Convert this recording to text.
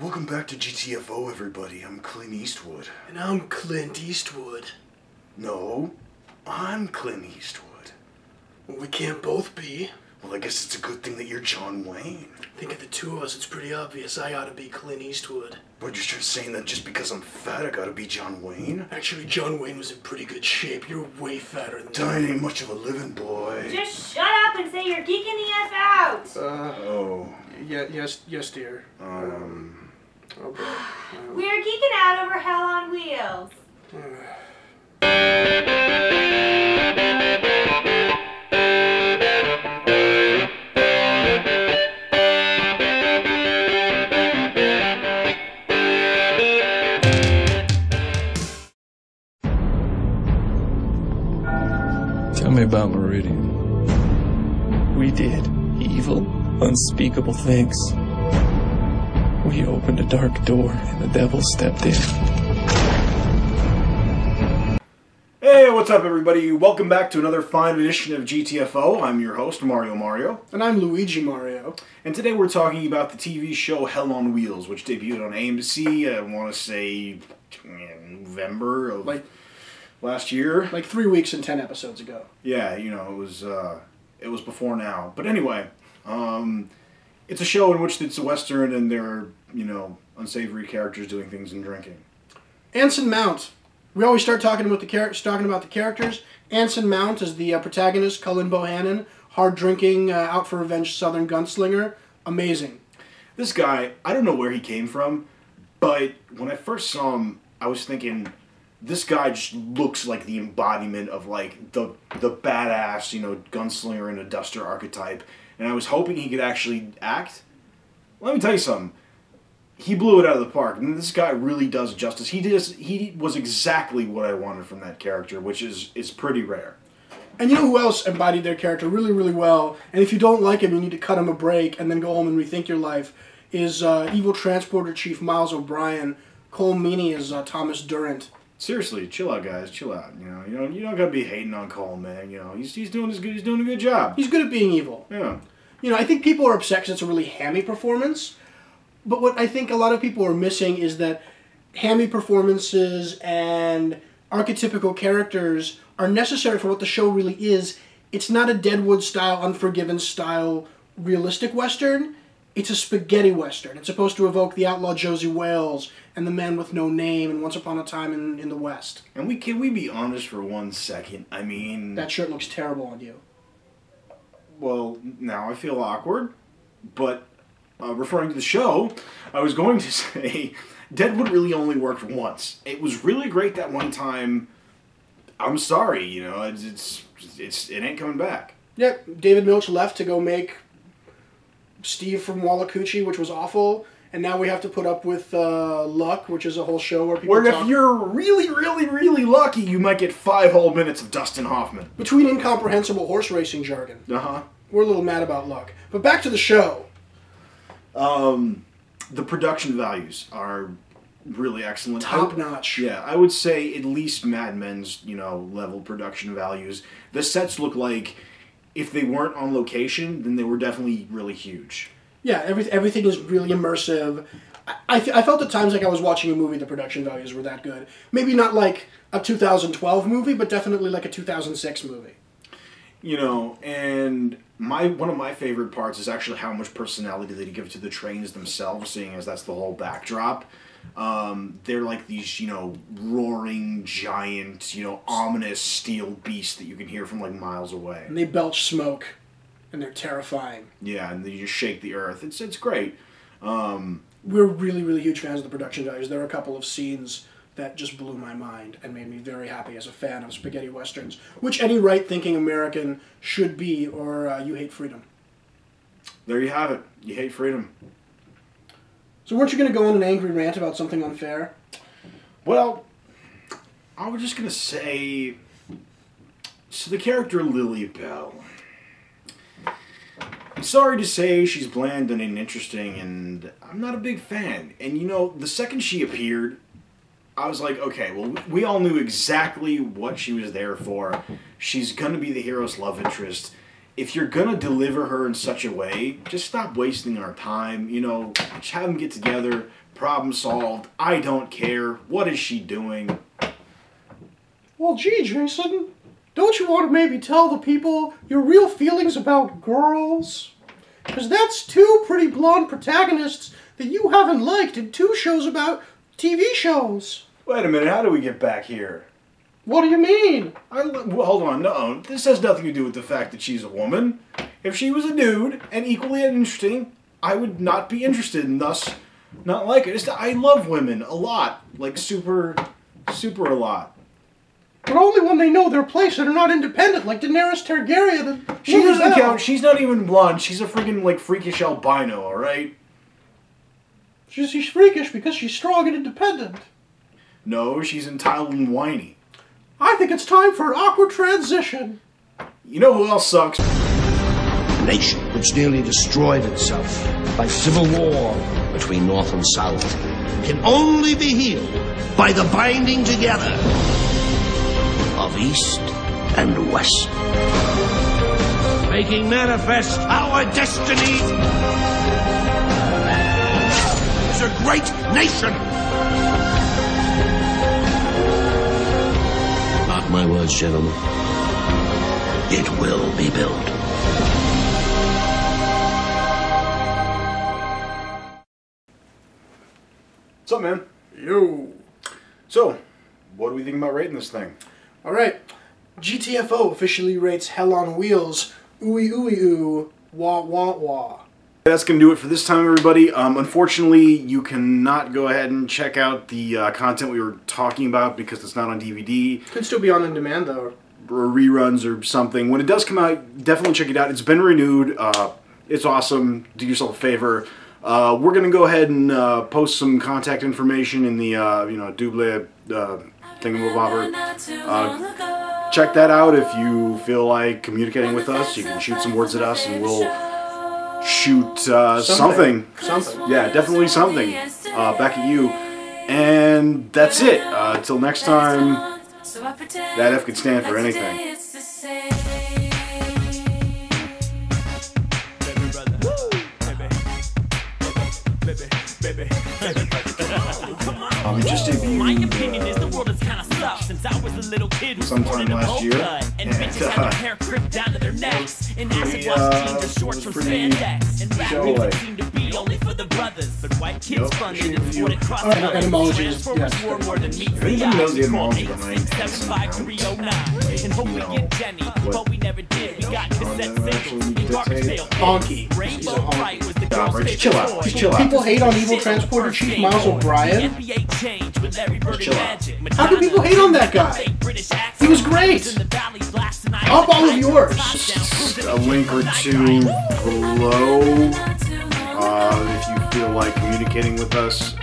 Welcome back to GTF O, everybody. I'm Clint Eastwood. And I'm Clint Eastwood. No, I'm Clint Eastwood. Well, we can't both be. Well, I guess it's a good thing that you're John Wayne. Think of the two of us, it's pretty obvious I ought to be Clint Eastwood. But you're just saying that just because I'm fat, I gotta be John Wayne? Actually, John Wayne was in pretty good shape. You're way fatter than I ain't much of a living boy. Just shut up and say you're geeking the F out! Yes, dear. Okay. We're geeking out over Hell on Wheels. Tell me about Meridian. We did evil, unspeakable things. We opened a dark door and the devil stepped in. Hey, what's up, everybody? Welcome back to another fine edition of GTFO. I'm your host, Mario. And I'm Luigi Mario. And today we're talking about the TV show Hell on Wheels, which debuted on AMC, I want to say, November of last year. Like 3 weeks and 10 episodes ago. Yeah, you know, it was before now. But anyway, it's a show in which it's a Western and there are, you know, unsavory characters doing things and drinking. Anson Mount. We always start talking about the characters. Anson Mount is the protagonist, Cullen Bohannon, hard-drinking, out-for-revenge Southern gunslinger. Amazing. This guy, I don't know where he came from, but when I first saw him, I was thinking, this guy just looks like the embodiment of, like, the badass, you know, gunslinger and a duster archetype. And I was hoping he could actually act. Let me tell you something. He blew it out of the park. And this guy really does justice. He was exactly what I wanted from that character, which is pretty rare. And you know who else embodied their character really, really well? And if you don't like him, you need to cut him a break and then go home and rethink your life, is Evil Transporter Chief Miles O'Brien. Cole Meany is Thomas Durant. Seriously, chill out, guys. Chill out. You don't gotta be hating on Cole, man. You know, he's doing his good. He's doing a good job. He's good at being evil. Yeah. You know, I think people are upset because it's a really hammy performance. But what I think a lot of people are missing is that hammy performances and archetypical characters are necessary for what the show really is. It's not a Deadwood-style, Unforgiven-style realistic Western. It's a spaghetti Western. It's supposed to evoke the outlaw Josie Wales and the Man with No Name and Once Upon a Time in the West. And can we be honest for 1 second? I mean... That shirt looks terrible on you. Well, now I feel awkward, but referring to the show, I was going to say Deadwood really only worked once. It was really great that one time. I'm sorry, you know, it ain't coming back. Yep, David Milch left to go make Steve from Wallakuchi, which was awful, and now we have to put up with Luck, which is a whole show where people if you're really, really, really lucky, you might get 5 whole minutes of Dustin Hoffman. Between incomprehensible horse racing jargon. Uh-huh. We're a little mad about Luck. But back to the show. The production values are really excellent. Top notch. Yeah, I would say at least Mad Men's, you know, level production values. The sets look like if they weren't on location, then they were definitely really huge. Yeah, everything is really immersive. I felt at times like I was watching a movie. The production values were that good. Maybe not like a 2012 movie, but definitely like a 2006 movie. You know, and one of my favorite parts is actually how much personality they give to the trains themselves, seeing as that's the whole backdrop. They're like these, you know, roaring, giant, you know, ominous steel beasts that you can hear from like miles away. And they belch smoke, and they're terrifying. Yeah, and you just shake the earth. It's great. We're really, really huge fans of the production values. There are a couple of scenes that just blew my mind and made me very happy as a fan of spaghetti westerns, which any right-thinking American should be, or you hate freedom. There you have it. You hate freedom. So weren't you going to go on an angry rant about something unfair? Well, I was just going to say, so the character Lily Bell, I'm sorry to say she's bland and uninteresting, and I'm not a big fan. And you know, the second she appeared, I was like, okay, well, we all knew exactly what she was there for. She's going to be the hero's love interest. if you're gonna deliver her in such a way, just stop wasting our time. You know, just have them get together, problem solved. I don't care. What is she doing? Well, gee, Jason, don't you want to maybe tell the people your real feelings about girls? Because that's two pretty blonde protagonists that you haven't liked in 2 shows about TV shows. Wait a minute, how do we get back here? What do you mean? Well, hold on, no. This has nothing to do with the fact that she's a woman. If she was a dude and equally interesting, I would not be interested and thus not like it. I love women a lot. Like, super a lot. But only when they know their place and are not independent, like Daenerys Targaryen. She doesn't count. She's not even blonde. She's a freaking, like, freakish albino, alright? She's freakish because she's strong and independent. No, she's entitled and whiny. I think it's time for an awkward transition. You know who else sucks? A nation which nearly destroyed itself by civil war between North and South can only be healed by the binding together of East and West, making manifest our destiny as a great nation. Mark my words, gentlemen. It will be built. What's up, man? Yo. So, what do we think about rating this thing? Alright. GTF O officially rates Hell on Wheels. Ooey ooey ooh. Wah wah wah. That's going to do it for this time, everybody. Unfortunately, you cannot go ahead and check out the content we were talking about because it's not on DVD. Could still be on demand, though. Or reruns or something. When it does come out, definitely check it out. It's been renewed. It's awesome. Do yourself a favor. We're going to go ahead and post some contact information in the, Double thingamabobber. Check that out if you feel like communicating with us. You can shoot some words at us and we'll shoot something. Yeah, definitely something back at you. And that's it. Until next time, that F could stand for anything. Just if you, my opinion is the world has kind of sucked since I was a little kid who sometime last year, and bitches had their hair crimped down to their necks, and acid wash jeans or shorts from spandex, and rap music seemed to be only for the brothers, but white kids funded and supported cross-colors. Etymology is, Transformers war more than meets the Everybody knows the eye. etymology Call behind 8675309, and hope we get Jenny, but we never did. We got cassette singles and garbage pail Honky. Rainbow Bright was the girl's Rich, favorite chill out. toy. Just chill out. People hate on Evil Transporter Chief Miles O'Brien. How can people hate on that guy? He was great. Up all of yours. A link or two below if you feel like communicating with us.